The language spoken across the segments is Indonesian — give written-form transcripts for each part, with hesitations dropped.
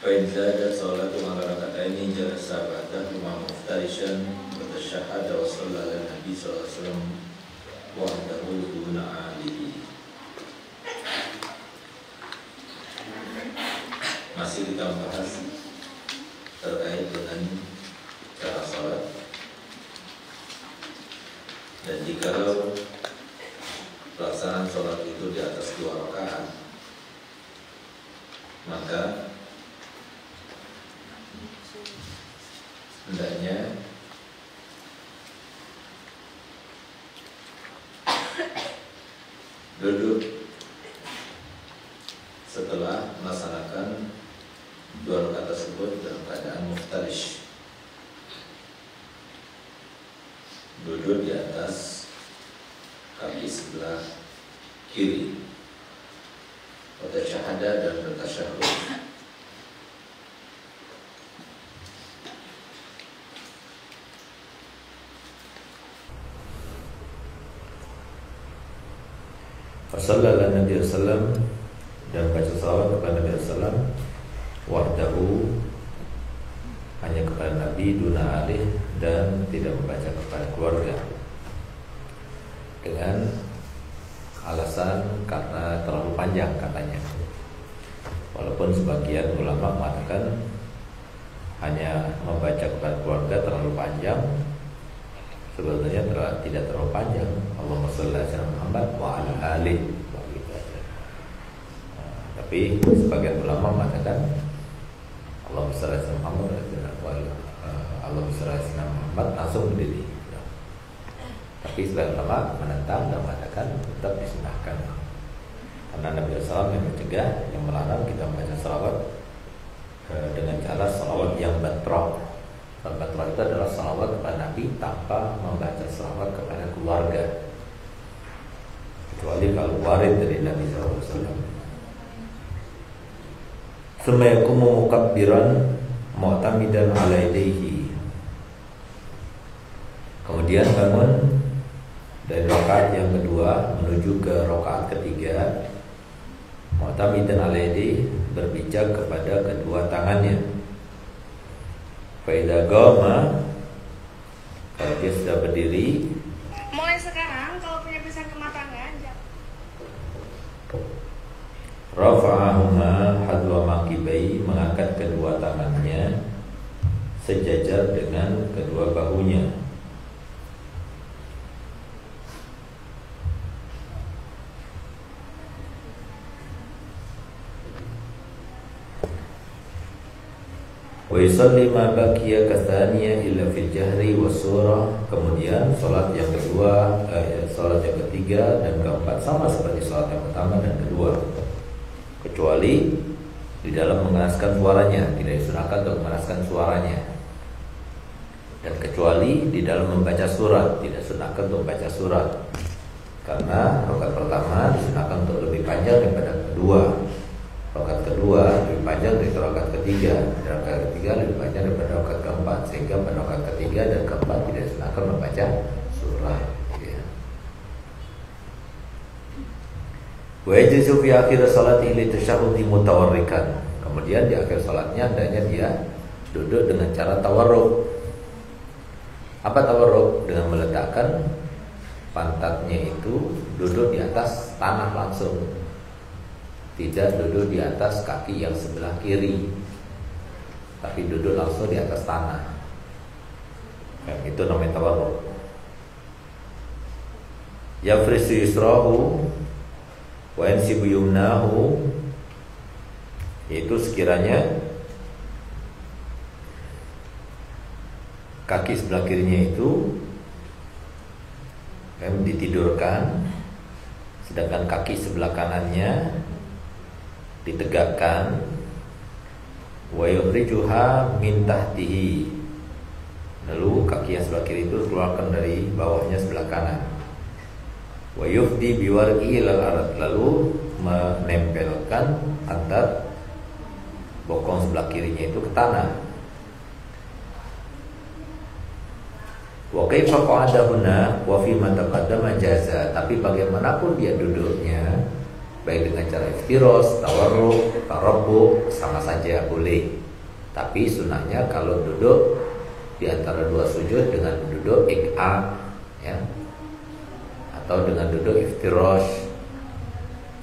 فإن زادت صلاة على ركعتين جلس بعدهما مفترشا وتشهد وصلى على النبي صلى الله عليه وسلم وحده دون آله. Masih kita membahas terkait dengan cara salat. Dan jikalau pelaksanaan salat itu di atas 2 rakaat, maka hendaknya duduk setelah melaksanakan 2 rakaat tersebut dalam keadaan muftarish, duduk di atas kaki sebelah kiri, bertasyahada dan bertasyahud. Wassallallahu Nabi Sallam, dan baca salawat kepada Nabi Sallam wahdahu, hanya kepada Nabi, duna alih, dan tidak membaca kepada keluarga, dengan alasan karena terlalu panjang katanya. Walaupun sebagian ulama mengatakan hanya membaca kepada keluarga terlalu panjang, sebenarnya tidak terlalu panjang. Allahumma shalli ala Muhammad wa ala alihi, begitu aja. Tapi sebagian ulama mengatakan Allahumma shalli ala Muhammad Allahumma shalli ala Muhammad langsung berdiri. Tapi sebagian ulama menentang dan mengatakan tetap disunahkan, karena Nabi SAW yang mencegah, yang melarang kita membaca salawat dengan cara salawat yang batrah. Batrah itu adalah salawat kepada Nabi tanpa membaca salawat kepada keluarga, kecuali kalau warid dari Nabi SAW. Tsumma yaqumu mukabbiran mu'tamidan ala yadayhi. Kemudian bangun dari rakaat yang kedua menuju ke rakaat ketiga, mu'tamidan ala yadayhi, berpijak kepada kedua tangannya. Faidah goma, kalau dia sudah berdiri, mulai sekarang kalau punya pisang kematangan, rafa'ahuma hadwa maqibai, mengangkat kedua tangannya sejajar dengan kedua bahunya. Wa yusalli ma baqiya katsaniya illa fil jahri was surah. Kemudian salat yang kedua, salat yang ketiga dan keempat sama seperti salat yang pertama dan kedua, kecuali di dalam mengeraskan suaranya, tidak disunahkan untuk mengeraskan suaranya. Dan kecuali di dalam membaca surat, tidak disunahkan untuk membaca surat, karena rakaat pertama disunahkan untuk lebih panjang daripada kedua. Rakaat kedua lebih panjang dari rakaat ketiga, dan rakaat ketiga lebih panjang daripada rakaat keempat, sehingga pada rakaat ketiga dan keempat tidak disunahkan membaca surah. Wa yajuzu fi akhir salati li tasyahhudi mutawarrikan. Kemudian di akhir salatnya hendaknya dia duduk dengan cara tawarruk. Apa tawarruk? Dengan meletakkan pantatnya itu duduk di atas tanah langsung, tidak duduk di atas kaki yang sebelah kiri, tapi duduk langsung di atas tanah. Itu namanya tawarruk. Yafrisu yusrahu wa yansibu yumnahu, yaitu sekiranya kaki sebelah kirinya itu ditidurkan, sedangkan kaki sebelah kanannya ditegakkan. Wa yukhrijuha min tahtihi, lalu kaki yang sebelah kiri itu keluarkan dari bawahnya sebelah kanan. Wa yufdi biwarqi ilal ard, lalu menempelkan antar bokong sebelah kirinya itu ke tanah. Wa kaifa qa'ada huna wa fi ma taqaddama jaza, tapi bagaimanapun dia duduknya baik dengan cara iftiros, tawarruk, tarabbu, sama saja boleh. Tapi sunahnya kalau duduk di antara dua sujud dengan duduk iqa, ya, atau dengan duduk iftirosh,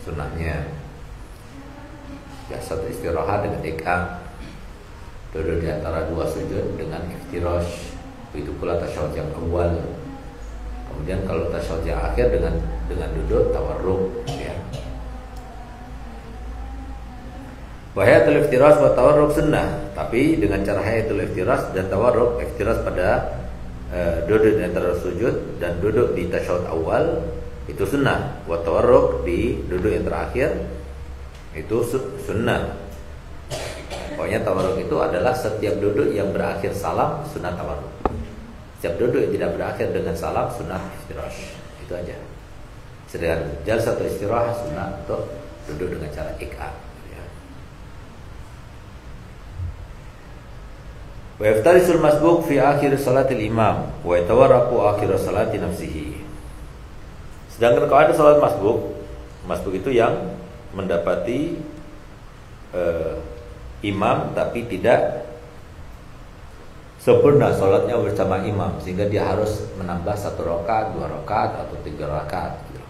sunahnya biasa istirahat dengan iqa, duduk di antara dua sujud dengan iftirosh. Begitu pula tasyahud yang awal. Kemudian kalau tasyahud yang akhir dengan duduk tawarruk, ya. Hayatul iftiras wa tawarruk sunnah, tapi dengan cara hayatul iftiras dan tawarruk, iftiras pada duduk di antara sujud dan duduk di tasyahud awal itu sunnah, wa tawarruk di duduk yang terakhir itu sunnah. Pokoknya tawarruk itu adalah setiap duduk yang berakhir salam, sunnah tawarruk. Setiap duduk yang tidak berakhir dengan salam, sunnah iftiras. Itu aja. Sedangkan jalsatul istirahah sunnah untuk duduk dengan cara iqa. Wa yaftarisul masbuq fi akhir salatil imam wa yatawarraqu akhir salati nafsihi. Sedangkan kalau ada salat masbuq itu yang mendapati imam tapi tidak sempurna salatnya bersama imam, sehingga dia harus menambah 1 rakaat, 2 rakaat atau 3 rakaat gitu.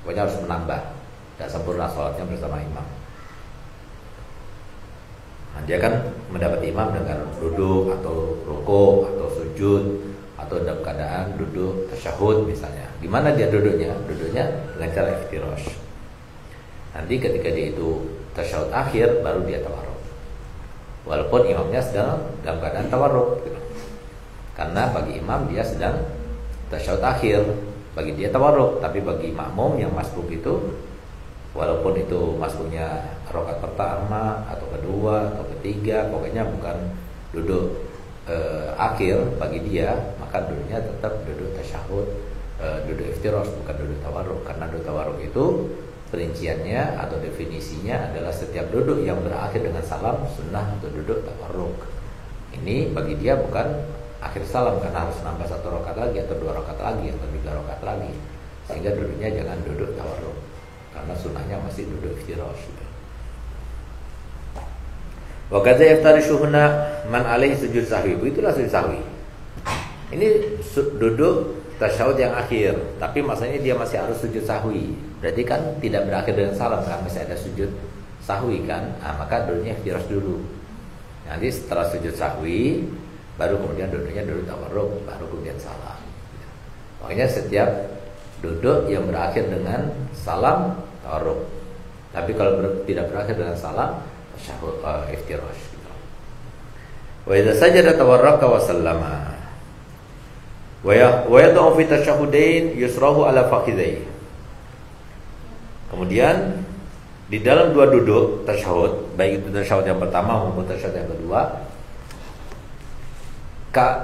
Pokoknya harus menambah, tidak sempurna salatnya bersama imam. Nah, dia kan mendapat imam dengan duduk atau ruku atau sujud atau dalam keadaan duduk tasyahud misalnya. Gimana dia duduknya? Duduknya dengan cara iftirash. Nanti ketika dia itu tasyahud akhir baru dia tawarruk. Walaupun imamnya sedang dalam keadaan tawarruk gitu. Karena bagi imam dia sedang tasyahud akhir, bagi dia tawarruk, tapi bagi makmum yang masbuk itu walaupun itu masuknya rakaat pertama atau kedua atau ketiga, pokoknya bukan duduk akhir bagi dia, maka duduknya tetap duduk tasyahud, duduk iftirash, bukan duduk tawarruk. Karena duduk tawarruk itu perinciannya atau definisinya adalah setiap duduk yang berakhir dengan salam sunnah untuk duduk tawarruk. Ini bagi dia bukan akhir salam, karena harus nambah 1 rakaat lagi atau 2 rakaat lagi atau 3 rakaat lagi, sehingga duduknya jangan duduk tawarruk, karena sunnahnya masih duduk iftirash. Wa kadza yaftarishuhuna man alaihi sujud sahwi. Itulah sujud sahwi. Ini duduk tasyahud yang akhir, tapi maksudnya dia masih harus sujud sahwi. Berarti kan tidak berakhir dengan salam, kan masih ada sujud sahwi kan? Nah, maka duduknya iftirash dulu. Nanti setelah sujud sahwi baru kemudian duduknya duduk tawarruk, baru kemudian salam. Pokoknya setiap duduk yang berakhir dengan salam tawarruk. Tapi kalau tidak berakhir dengan salam, tasyahud iftirash gitu. Wa idza sajada tawarraka wa sallama. Wa yad'u fi tasyahudain yusrahu ala fakhidai. Kemudian di dalam dua duduk tasyahud, baik itu tasyahud yang pertama maupun tasyahud yang kedua,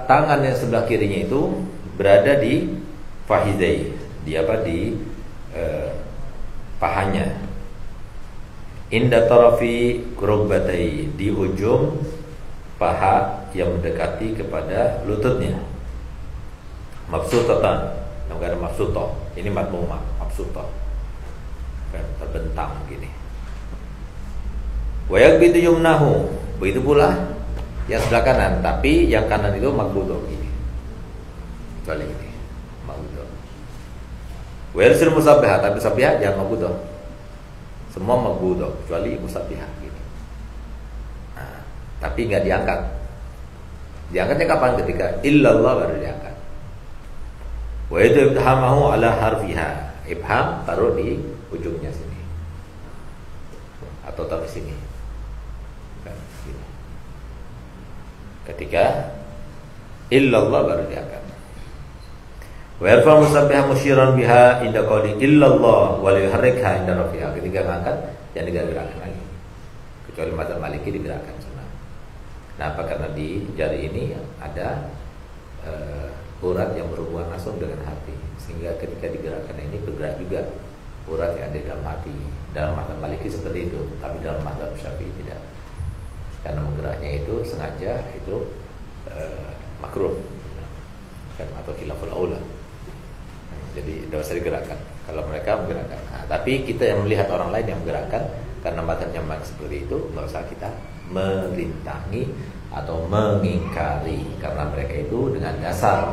tangan yang sebelah kirinya itu berada di fakhidai, di pahanya, inda tarafi rukbatai, di ujung paha yang mendekati kepada lututnya. Mabsutatan, enggak ada mabsutah. Ini madmumah, mabsutah. Terbentang gini. Wa yaghbidu yumnahu, begitu pula yang sebelah kanan, tapi yang kanan itu maghbudah gini. Kecuali ini, maghbudah. Wa yarsil musabbiha, tapi musabbiha jangan maghbudah. Semua maghbudah kecuali musabbiha gini. Nah, tapi enggak diangkat. Diangkatnya kapan? Ketika illallah baru diangkat. Wa itu ibhamahu ala harfiha. Ibham taruh di ujungnya sini. Atau taruh sini. Ketika illallah baru diangkat. Wa yarfa musabbiha musyiran biha inda qawli illallah wa yuharrikha inda rafiha. Ketika ngangkat jangan digerakkan lagi. Kecuali mazhab Maliki digerakkan sunah. Nah, apa karena di jari ini ada urat yang berhubungan langsung dengan hati, sehingga ketika digerakkan ini bergerak juga urat yang ada di dalam hati. Dalam mazhab Maliki seperti itu, tapi dalam mazhab Syafi'i tidak. Karena menggeraknya itu sengaja itu makruh kan, atau khilaful aula. Jadi tidak usah digerakkan. Kalau mereka menggerakkan. Nah, tapi kita yang melihat orang lain yang menggerakkan karena mazhabnya memang seperti itu, nggak usah kita merintangi atau mengingkari karena mereka itu dengan dasar,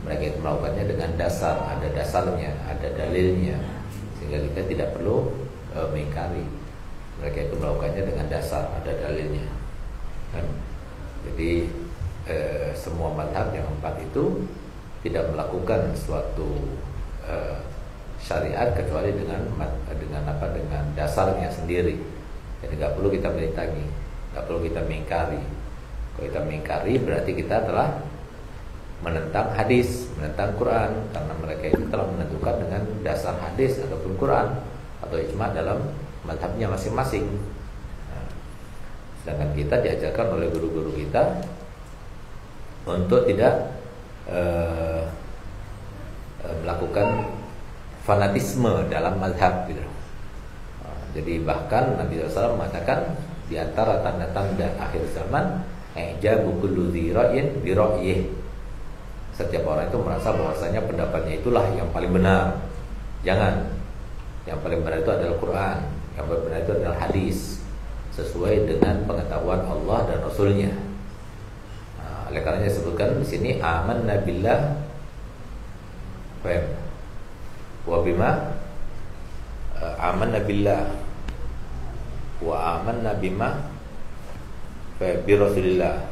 mereka itu melakukannya dengan dasar, ada dasarnya, ada dalilnya, sehingga kita tidak perlu mengingkari. Mereka itu melakukannya dengan dasar, ada dalilnya. Kan? Jadi semua mazhab yang 4 itu tidak melakukan suatu syariat kecuali dengan dasarnya sendiri. Jadi nggak perlu kita merintangi, nggak perlu kita mengingkari. Kalau kita mengingkari berarti kita telah menentang hadis, menentang Quran, karena mereka itu telah menentukan dengan dasar hadis ataupun Quran atau ijma dalam mazhabnya masing-masing. Nah, sedangkan kita diajarkan oleh guru-guru kita untuk tidak melakukan fanatisme dalam mazhab gitu. Jadi bahkan Nabi SAW mengatakan di antara tanda-tanda akhir zaman ijabu kullu dzi ra'yin bi ra'yih. Setiap orang itu merasa bahwasanya pendapatnya itulah yang paling benar. Jangan. Yang paling benar itu adalah Quran, yang paling benar itu adalah hadis sesuai dengan pengetahuan Allah dan Rasulnya. Oleh karenanya disebutkan di sini amanna billah wa bima amanna billah wa amanna bima bi Rasulillah.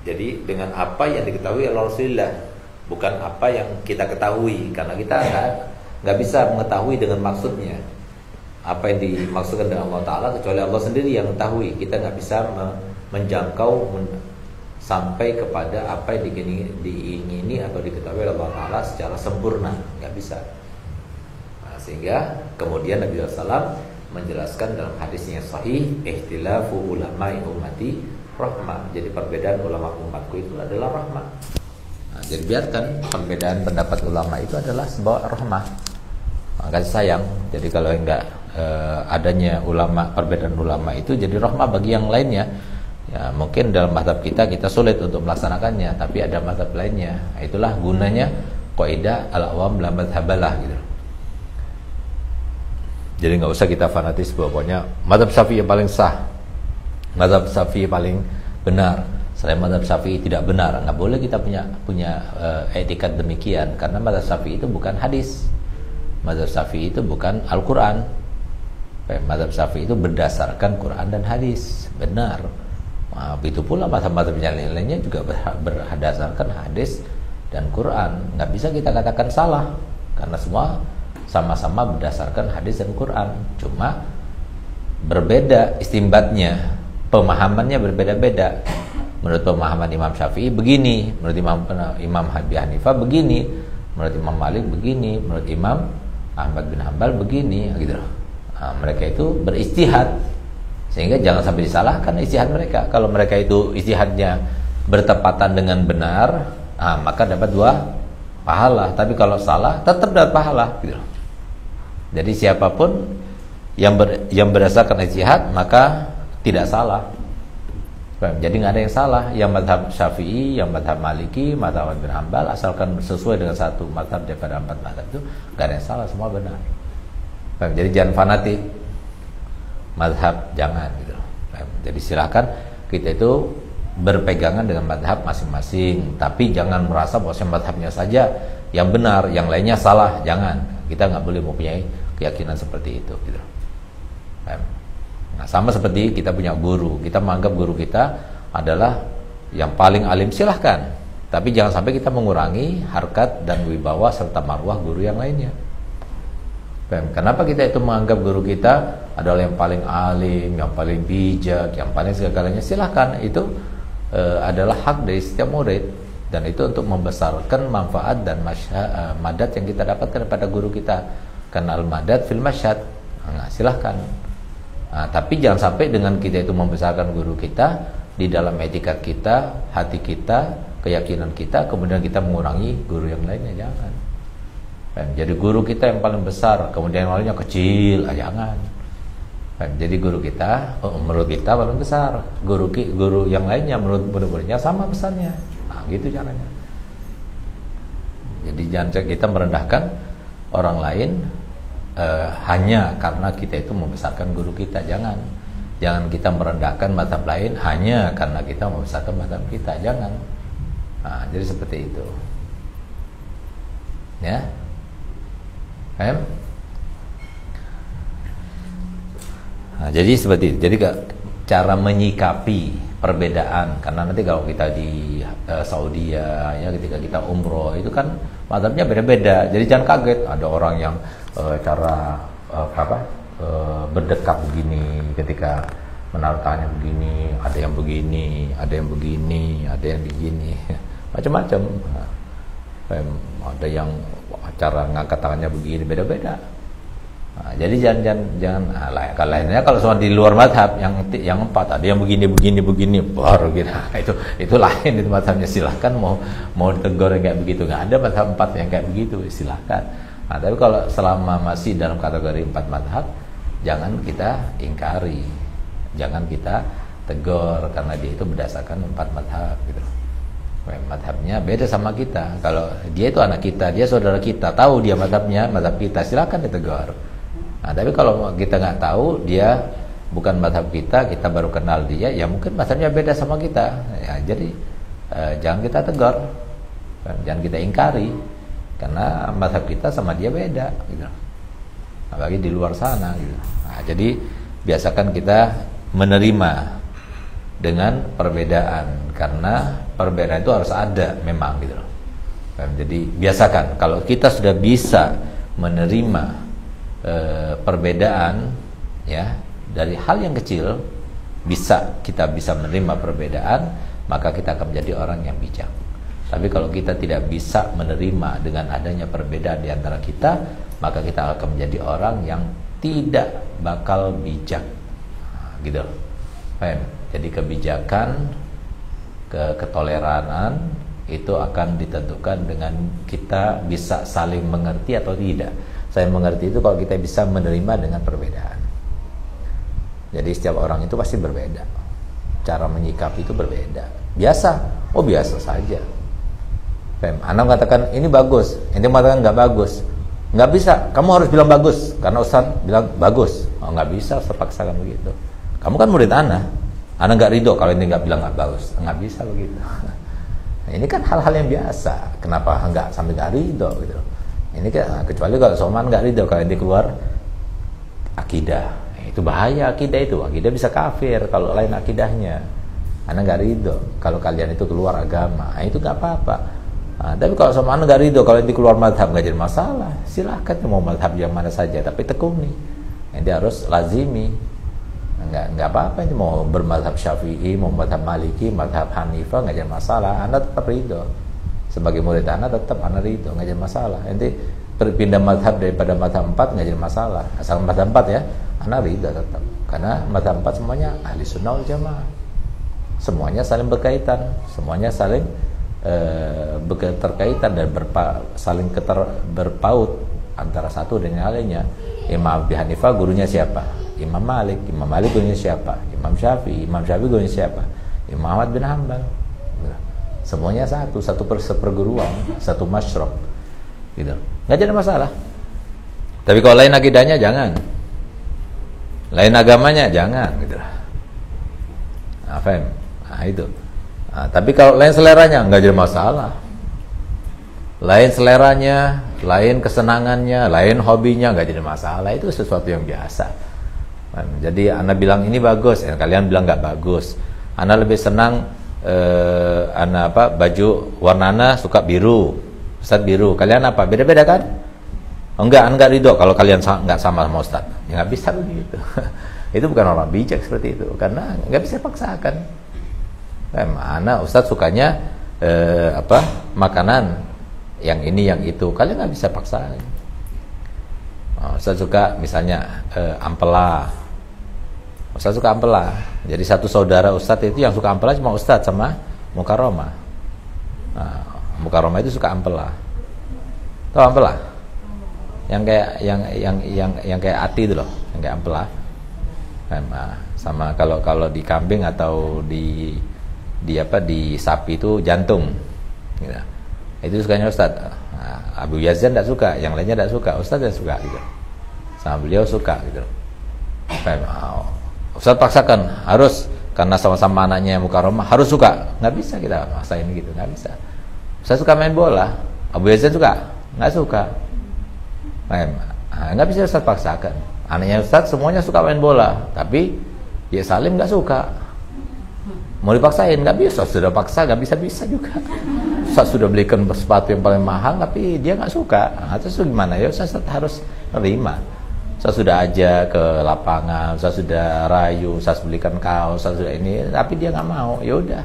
Jadi dengan apa yang diketahui oleh Rasulullah, bukan apa yang kita ketahui, karena kita nggak bisa mengetahui dengan maksudnya apa yang dimaksudkan dengan Allah Ta'ala kecuali Allah sendiri yang mengetahui. Kita nggak bisa menjangkau sampai kepada apa yang diingini atau diketahui oleh Allah Ta'ala secara sempurna, nggak bisa. Nah, sehingga kemudian Nabi SAW menjelaskan dalam hadisnya sahih, ikhtilafu ulama'i ummati rahmah. Jadi perbedaan ulama umatku itu adalah rahmah. Nah, jadi biarkan perbedaan pendapat ulama itu adalah sebuah rahmah, kasih sayang. Jadi kalau enggak adanya perbedaan ulama itu jadi rahmah bagi yang lainnya. Ya, mungkin dalam mazhab kita sulit untuk melaksanakannya, tapi ada mazhab lainnya. Itulah gunanya kaidah al-awam la mazhabalah gitu. Jadi nggak usah kita fanatis pokoknya mazhab Syafi'i yang paling sah, mazhab Syafi'i paling benar, selain mazhab Syafi'i tidak benar. Nggak boleh kita punya etikat demikian, karena mazhab Syafi'i itu bukan hadis, mazhab Syafi'i itu bukan Al-Quran. Mazhab Syafi'i itu berdasarkan Quran dan hadis, benar. Nah, begitu pula mazhab-mazhab yang lainnya juga berdasarkan hadis dan Quran. Nggak bisa kita katakan salah, karena semua sama-sama berdasarkan hadis dan Quran. Cuma berbeda istimbatnya, pemahamannya berbeda-beda. Menurut pemahaman Imam Syafi'i begini, menurut Imam Abi Hanifah begini, menurut Imam Malik begini, menurut Imam Ahmad bin Hanbal begini, gitu. Nah, mereka itu beristihad, sehingga jangan sampai disalahkan ijtihad mereka. Kalau mereka itu ijtihadnya bertepatan dengan benar, maka dapat 2 pahala. Tapi kalau salah, tetap dapat pahala gitu. Jadi siapapun yang berdasarkan ijtihad maka tidak salah. Jadi nggak ada yang salah. Yang mazhab Syafi'i, yang mazhab Maliki, mazhab Ahmad bin Hanbal, asalkan sesuai dengan satu mazhab daripada 4 mazhab itu nggak ada yang salah, semua benar. Jadi jangan fanatik mazhab, jangan gitu. Jadi silakan kita itu berpegangan dengan mazhab masing-masing, tapi jangan merasa bahwa mazhabnya saja yang benar, yang lainnya salah. Jangan, kita nggak boleh mempunyai keyakinan seperti itu gitu. Nah, sama seperti kita punya guru, kita menganggap guru kita adalah yang paling alim, silahkan, tapi jangan sampai kita mengurangi harkat dan wibawa serta marwah guru yang lainnya. Kenapa kita itu menganggap guru kita adalah yang paling alim, yang paling bijak, yang paling segalanya? Silahkan, itu adalah hak dari setiap murid, dan itu untuk membesarkan manfaat dan madat yang kita dapatkan daripada guru kita. Karena al-madat fil masyad. Nah, silahkan. Nah, tapi jangan sampai dengan kita itu membesarkan guru kita, di dalam etikat kita, hati kita, keyakinan kita, kemudian kita mengurangi guru yang lainnya. Jangan. Jadi guru kita yang paling besar, kemudian yang lainnya kecil, jangan. Jadi guru kita, menurut kita paling besar, guru yang lainnya menurut murid-muridnya sama besarnya. Nah, gitu caranya. Jadi jangan kita merendahkan orang lain hanya karena kita itu membesarkan guru kita. Jangan kita merendahkan mazhab lain hanya karena kita membesarkan mazhab kita. Jangan. Nah, jadi seperti itu. Ya. Nah, jadi seperti itu. Jadi cara menyikapi perbedaan, karena nanti kalau kita di Saudi ya ketika kita umroh itu kan mazhabnya beda-beda. Jadi jangan kaget ada orang yang cara berdekat begini, ketika menaruh tangannya begini, ada yang begini, ada yang begini, ada yang begini, macam-macam. Ada yang cara ngangkat tangannya begini, beda-beda. Nah, jadi jangan kalau lainnya, kalau soal di luar mazhab yang 4 ada yang begini baru gitu. Itu lain, itu mazhabnya, silahkan mau ditegur yang kayak begitu. Nggak ada mazhab 4 yang kayak begitu, silahkan. Nah, tapi kalau selama masih dalam kategori 4 mazhab, jangan kita ingkari, jangan kita tegur, karena dia itu berdasarkan 4 mazhab gitu. Mazhabnya beda sama kita. Kalau dia itu anak kita, dia saudara kita, tahu dia mazhabnya mazhab kita, silakan ditegur. Nah, tapi kalau kita nggak tahu, dia bukan mazhab kita baru kenal dia, ya mungkin mazhabnya beda sama kita. Ya, jadi jangan kita tegur, jangan kita ingkari, karena mazhab kita sama dia beda, gitu. Apalagi di luar sana, gitu. Nah, jadi biasakan kita menerima dengan perbedaan, karena perbedaan itu harus ada memang, gitu. Jadi biasakan kalau kita sudah bisa menerima perbedaan, ya, dari hal yang kecil kita bisa menerima perbedaan, maka kita akan menjadi orang yang bijak. Tapi kalau kita tidak bisa menerima dengan adanya perbedaan di antara kita, maka kita akan menjadi orang yang tidak bakal bijak, gitu. Jadi kebijakan, ketoleranan itu akan ditentukan dengan kita bisa saling mengerti atau tidak. Saya mengerti itu kalau kita bisa menerima dengan perbedaan. Jadi setiap orang itu pasti berbeda, cara menyikapi itu berbeda. Biasa saja. Anda mengatakan ini bagus, ente mengatakan nggak bagus, nggak bisa. Kamu harus bilang bagus karena Ustaz bilang bagus. Oh, nggak bisa, Ustaz paksakan begitu. Kamu kan murid Anda nggak ridho kalau ente nggak bilang nggak bagus, nggak bisa begitu. Nah, ini kan hal-hal yang biasa. Kenapa nggak sampai nggak ridho gitu? Ini kan kecuali kalau Soman nggak ridho kalau ente keluar akidah, itu bahaya akidah itu. Akidah bisa kafir kalau lain akidahnya. Anda nggak ridho kalau kalian itu keluar agama, itu nggak apa-apa. Nah, tapi kalau sama anda nggak ridho kalau ente keluar mazhab, nggak jadi masalah. Silahkan mau mazhab yang mana saja, tapi tekuni. Ente harus lazimi. Nggak apa-apa, ini mau bermazhab Syafi'i, mau mazhab Maliki, mazhab Hanifah, nggak jadi masalah. Anda tetap ridho. Sebagai murid Anda tetap Anda ridho, nggak jadi masalah. Ente berpindah mazhab daripada mazhab 4 nggak jadi masalah. Asal mazhab 4 ya, Anda ridho tetap. Karena mazhab 4 semuanya ahli sunnah wal jamaah. Semuanya saling berkaitan, semuanya saling berkaitan dan saling berpaut antara satu dengan lainnya. Imam Abi Hanifah gurunya siapa? Imam Malik gurunya siapa? Imam Syafi'i gurunya siapa? Imam Ahmad bin Hanbal. Semuanya satu perguruan, satu masyrab, gitu. Nggak jadi masalah. Tapi kalau lain akidahnya jangan, lain agamanya jangan, gitu. Nah, itu. Nah, tapi kalau lain seleranya nggak jadi masalah. Lain seleranya, lain kesenangannya, lain hobinya, nggak jadi masalah. Itu sesuatu yang biasa. Jadi Anda bilang ini bagus, kalian bilang nggak bagus. Anda lebih senang baju warnanya suka biru, Ustaz biru. Kalian apa? Beda-beda kan? Enggak ridho kalau kalian nggak sama Ustaz. Ya nggak bisa begitu. Itu bukan orang bijak seperti itu, karena nggak bisa paksakan. Mana Ustaz sukanya makanan yang ini yang itu, kalian nggak bisa paksakan. Ustaz suka misalnya ampela. Ustaz suka ampela. Jadi satu saudara Ustaz itu yang suka ampela cuma Ustaz sama Mukarromah. Nah, Mukarromah itu suka ampela. Tahu ampela? Yang kayak yang kayak ati itu loh, yang kayak ampela. Sama kalau di kambing atau di sapi itu jantung. Gitu. Itu sukanya Ustaz. Nah, Abu Yazid tidak suka, yang lainnya tidak suka, Ustaz tidak suka gitu. Sama beliau suka gitu. Ustaz paksakan harus, karena sama-sama anaknya mukarramah harus suka. Nggak bisa kita maksain gitu, nggak bisa. Ustaz suka main bola, Abu Yazid suka, nggak suka. Nggak bisa Ustaz paksakan. Anaknya Ustaz semuanya suka main bola, tapi ya Salim nggak suka. Mau dipaksain nggak bisa, sudah paksa nggak bisa juga. Ustaz sudah belikan sepatu yang paling mahal, tapi dia nggak suka. Terus gimana ya? Ustaz harus nerima. Ustaz sudah ajak ke lapangan, Ustaz sudah rayu, Ustaz belikan kaos, Ustaz sudah ini, tapi dia nggak mau. Ya udah,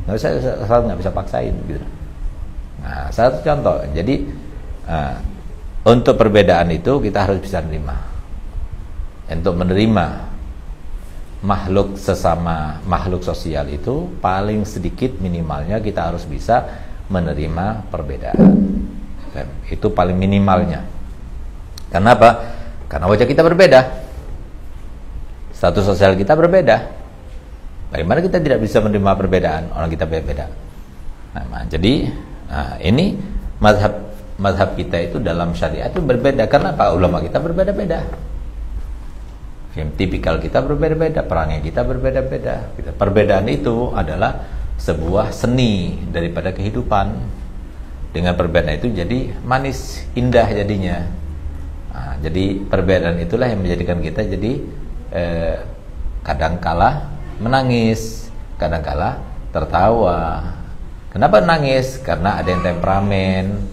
nggak bisa paksain gitu. Nah, satu contoh. Jadi untuk perbedaan itu kita harus bisa menerima. Untuk menerima makhluk sesama makhluk sosial itu paling sedikit minimalnya kita harus bisa menerima perbedaan. Dan itu paling minimalnya. Kenapa? Karena wajah kita berbeda, status sosial kita berbeda. Bagaimana kita tidak bisa menerima perbedaan orang kita berbeda? Jadi ini mazhab kita itu dalam syariat itu berbeda. Kenapa? Ulama kita berbeda-beda. Tipikal kita berbeda-beda, perangai kita berbeda-beda. Perbedaan itu adalah sebuah seni daripada kehidupan. Dengan perbedaan itu jadi manis, indah jadinya. Jadi perbedaan itulah yang menjadikan kita jadi kadangkala menangis, kadangkala tertawa. Kenapa nangis? Karena ada yang temperamen,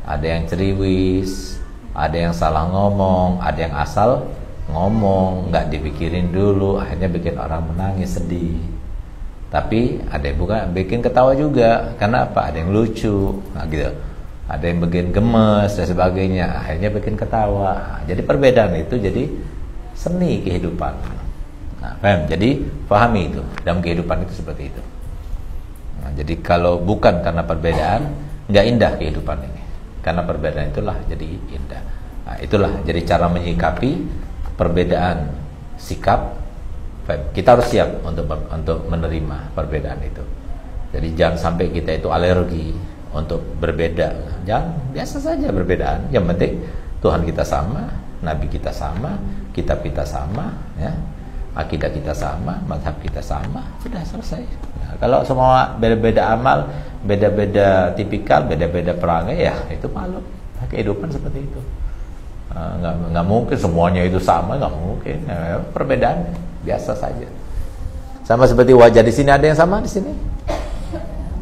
ada yang ceriwis, ada yang salah ngomong, ada yang asal ngomong, nggak dipikirin dulu, akhirnya bikin orang menangis, sedih. Tapi ada yang bukan bikin ketawa juga. Karena apa? Ada yang lucu, gitu. Ada yang bikin gemes dan sebagainya, akhirnya bikin ketawa. Jadi perbedaan itu jadi seni kehidupan. Paham? Jadi pahami itu, dalam kehidupan itu seperti itu. Jadi kalau bukan karena perbedaan, nggak indah kehidupan ini. Karena perbedaan itulah jadi indah. Itulah jadi cara menyikapi perbedaan sikap. Kita harus siap untuk menerima perbedaan itu. Jadi jangan sampai kita itu alergi untuk berbeda. Jangan, biasa saja perbedaan. Yang penting Tuhan kita sama, Nabi kita sama, kitab kita sama, ya, akidah kita sama, mazhab kita sama, sudah selesai. Nah, kalau semua beda-beda amal, beda-beda tipikal, beda-beda perangai, ya itu malu. Nah, kehidupan seperti itu. Nggak mungkin semuanya itu sama, nggak mungkin. Perbedaan biasa saja. Sama seperti wajah di sini, ada yang sama di sini.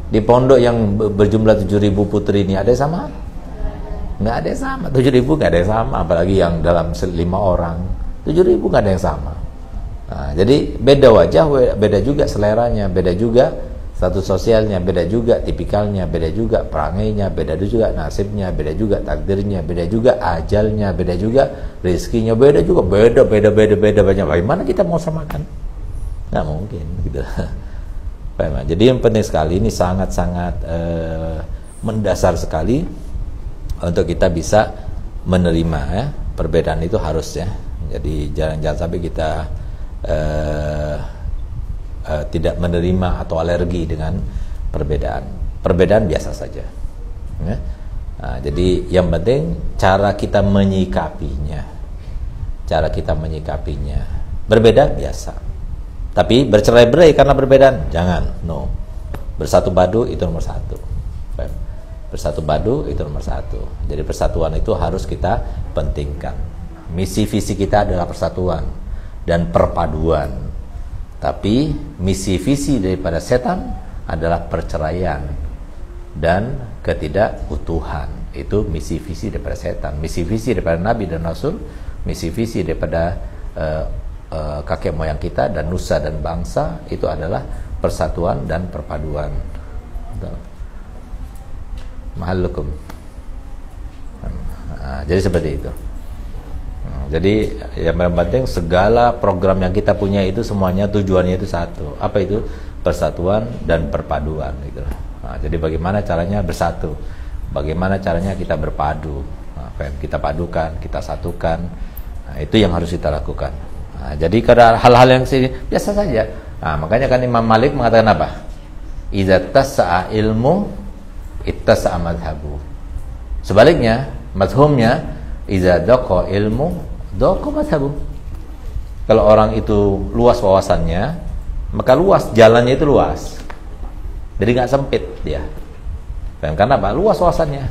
Di pondok yang berjumlah 7.000 putri ini ada yang sama? Nggak ada yang sama. 7.000 nggak ada yang sama, apalagi yang dalam 5 orang. 7.000 nggak ada yang sama. Nah, jadi beda wajah, beda juga seleranya, beda juga status sosialnya, beda juga tipikalnya, beda juga perangainya, beda juga nasibnya, beda juga takdirnya, beda juga ajalnya, beda juga rezekinya, beda juga, beda banyak. Bagaimana kita mau samakan? Nggak mungkin gitu. Jadi yang penting sekali, ini sangat-sangat mendasar sekali untuk kita bisa menerima, ya. Perbedaan itu harus, ya. Jadi jangan sampai kita tidak menerima atau alergi dengan perbedaan. Perbedaan biasa saja, ya. Nah, jadi yang penting cara kita menyikapinya. Berbeda biasa. Tapi bercerai-berai karena perbedaan, jangan. No. Bersatu padu itu nomor 1. Bersatu padu itu nomor 1. Jadi persatuan itu harus kita pentingkan. Misi visi kita adalah persatuan dan perpaduan. Tapi misi visi daripada setan adalah perceraian dan ketidakutuhan. Itu misi visi daripada setan. Misi visi daripada Nabi dan Rasul, misi visi daripada kakek moyang kita dan nusa dan bangsa, itu adalah persatuan dan perpaduan. Mahallukum. Jadi seperti itu. Jadi yang penting segala program yang kita punya itu semuanya tujuannya itu satu. Apa itu? Persatuan dan perpaduan gitu. Jadi bagaimana caranya bersatu? Bagaimana caranya kita berpadu? Kita padukan, kita satukan. Itu yang harus kita lakukan. Jadi karena hal-hal yang biasa saja. Makanya kan Imam Malik mengatakan apa? Idza tas'a ilmu ittasa'a madhabu. Sebaliknya, madhumnya iza daqa ilmu daqa madhabu. Kalau orang itu luas wawasannya, maka luas jalannya itu luas. Jadi nggak sempit dia. Dan karena apa? Luas wawasannya.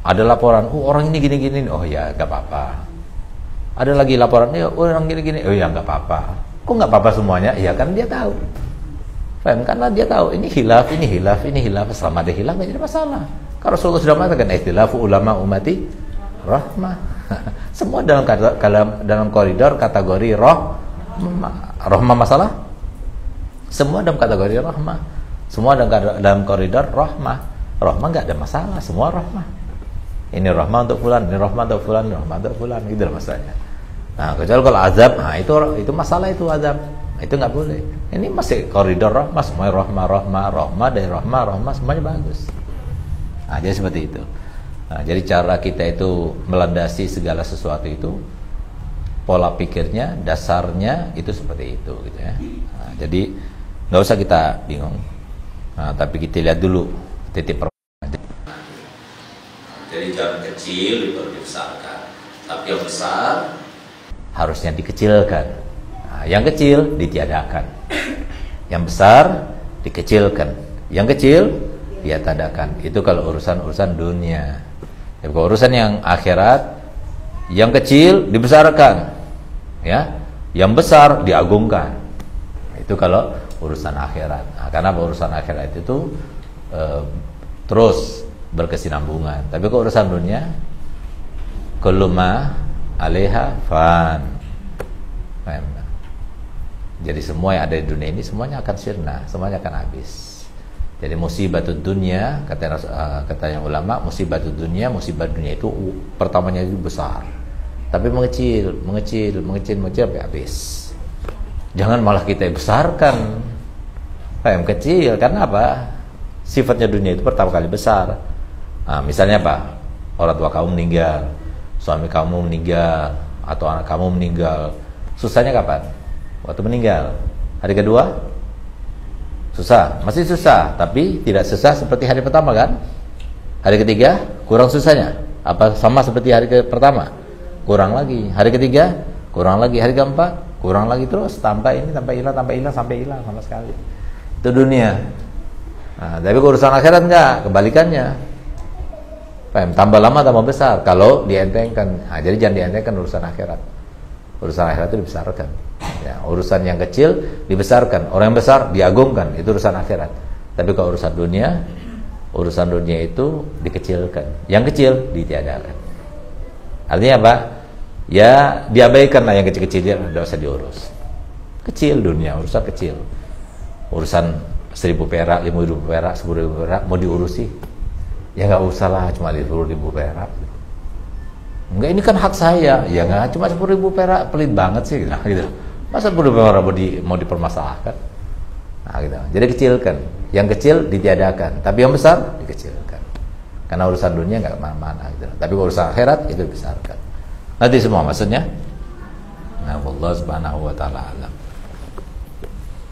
Ada laporan, orang ini gini-gini, oh ya nggak apa-apa. Ada lagi laporan, orang gini-gini, oh ya nggak apa-apa. Kok nggak apa-apa semuanya? Ya kan dia tahu. Karena dia tahu ini hilaf, ini hilaf, ini hilaf. Selama ada hilaf nggak jadi masalah. Kalau Rasulullah sudah mengatakan ikhtilafu ulama ummati rahmah. Semua dalam koridor kategori rahmah masalah. Semua dalam kategori rahmah. Semua dalam koridor rahmah. Rahmah nggak ada masalah, semua rahmah. Ini rahmah untuk fulan, ini rahmah untuk fulan, ini rahmah untuk fulan, gitu masalahnya. Nah, kecuali kalau azab, nah itu masalah itu azab. Itu nggak boleh. Ini masih koridor rahmah, semuanya rahmah dari rahmah semuanya bagus. Nah, jadi seperti itu. Nah, jadi cara kita itu melandasi segala sesuatu itu, pola pikirnya, dasarnya itu seperti itu, gitu ya. Nah, jadi nggak usah kita bingung. Nah, tapi kita lihat dulu titik permasalahan. Jadi jalan kecil itu dibesarkan, tapi yang besar harusnya dikecilkan. Nah, yang kecil ditiadakan, yang besar dikecilkan, yang kecil diadakan. Itu kalau urusan dunia. Ya, kalau urusan yang akhirat, yang kecil dibesarkan, ya, yang besar diagungkan. Itu kalau urusan akhirat. Nah, karena urusan akhirat itu terus berkesinambungan. Tapi kalau urusan dunia, kullu ma 'alaiha fan. Jadi semua yang ada di dunia ini semuanya akan sirna, semuanya akan habis. Jadi musibah dunia, kata yang ulama, musibah dunia itu pertamanya itu besar, tapi mengecil sampai habis. Jangan malah kita besarkan, yang kecil. Karena apa? Sifatnya dunia itu pertama kali besar. Nah, misalnya apa? Orang tua kamu meninggal, suami kamu meninggal, atau anak kamu meninggal. Susahnya kapan? Waktu meninggal. Hari kedua susah, masih susah, tapi tidak susah seperti hari pertama kan? Hari ketiga kurang susahnya, apa sama seperti hari pertama? Kurang lagi. Hari ketiga kurang lagi, hari keempat kurang lagi, terus tambah hilang sampai hilang sama sekali. Itu dunia. Nah, tapi urusan akhirat enggak, kebalikannya. Tambah lama tambah besar kalau dientengkan. Nah, jadi jangan dientengkan urusan akhirat. Urusan akhirat itu dibesarkan. Ya, urusan yang kecil dibesarkan, orang yang besar diagungkan, itu urusan akhirat. Tapi kalau urusan dunia itu dikecilkan, yang kecil ditiadakan. Artinya apa? Ya diabaikan lah yang kecil-kecil, dia tidak usah diurus. Kecil dunia, urusan kecil. Urusan 1.000 perak, 5.000 perak, 10.000 perak mau diurusi? Ya nggak usah lah, cuma 10.000 perak. Enggak, ini kan hak saya. Ya nggak, cuma 10.000 perak, pelit banget sih, gitu. Masa 10.000 perak mau dipermasalahkan? Nah, gitu. Jadi kecilkan, yang kecil ditiadakan, tapi yang besar dikecilkan. Karena urusan dunia nggak kemana-mana, gitu. Tapi urusan akhirat itu dibesarkan. Nanti semua maksudnya. Nah, Allah Subhanahu wa taala alam.